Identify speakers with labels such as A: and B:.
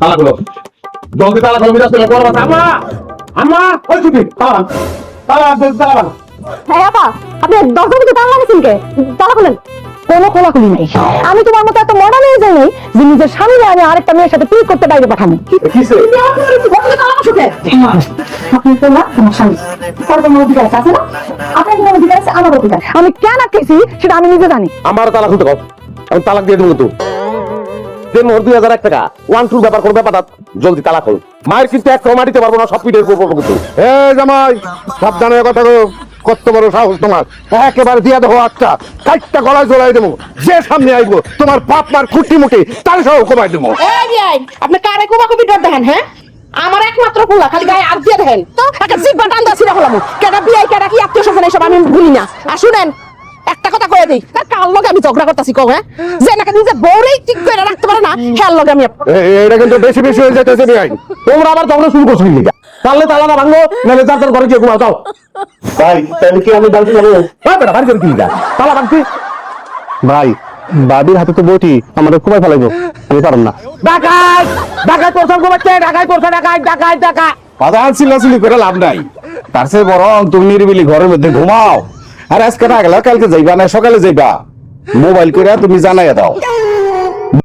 A: তালা খুলো জলদি তালা খুলো মিরাজ তুমি বড় কথা আম্মা আম্মা ওই ছুটি তালা তালা তালা
B: হ্যাঁ আপা, আপনি দরজার মধ্যে তালা লাগাইছেন কে? তালা খুলেন। কোনো খোলাখুলি নাই। আমি তোমার মতো এত মডার্ন হয়ে যাই নাই যে নিজের স্বামীরে আমি আরেকটা মেয়ের সাথে পিক করতে বাইরে পাঠাবো।
A: কিসে
B: আপনি তো না তোমার স্বামী সর্বমোট অধিকার আছে না? আপনার কোনো অধিকার আছে, আমার অধিকার। আমি কেন আটকেছি সেটা আমি নিজে জানি।
A: আমার তালা খুলতে কর আমি তালাক দিয়ে দেবো তো দেন ওর 2001 টাকা 1-2 ব্যাপার করবে পাতা জলদি তালা খোল মায়ের কিন্তু এক কমা দিতে পারবো না সব পিঠের করবো কিন্তু এ জামাই সাবধানে কথা কত বড় সাহস তোমার একেবারে দিয়া দেবো একটা কাইটটা গলায় জড়াই দেবো যে সামনে আইবো তোমার বাপ মার খুঁটি মুটি তার সহ কমাই দেবো
C: আপনি কারে কুবাকুবি ডর দেখেন হ্যাঁ আমার একমাত্র পোলা খালি গায়ে আর দিয়ে দেখেন তো একটা জিব্বা টান্দা ছিড়া হলাম কেডা বিয়াই কেডা কি আত্মীয় স্বজন এসব আমি ভুলি না আর শুনেন একটা কথা কয়ে দিই তার কার লগে আমি ঝগড়া করতেছি কও হ্যাঁ যে নাকি নিজে বউরেই ঠিক করে রাখতে পারে না হ্যাঁ লগে আমি
A: এটা কিন্তু বেশি বেশি হয়ে যাইতেছে ভাই তোমরা আবার ঝগড়া শুরু করছো কি তাহলে তালা না ভাঙো নাহলে যার যার ঘরে গিয়ে ঘুমাও যাও ভাই তাহলে কি আমি বাড়ি যাবো ভাই বেটা বাড়ি যাবো কি তালা ভাঙছি ভাই বাবির হাতে তো বটি আমাদের খুবই ফেলাইবো আমি পারলাম না ডাকাত ডাকাত তোর ঘুমাচ্ছে ডাকাত করছে ডাকাত ডাকাত ডাকাত বাজার চিল্লাচিল্লি করে লাভ নাই তার চেয়ে বরং তুমি নিরিবিলি ঘরের মধ্যে ঘুমাও আর আজকে না গেলে কালকে যাইবা না সকালে যাইবা মোবাইল করে তুমি জানাইয়া দাও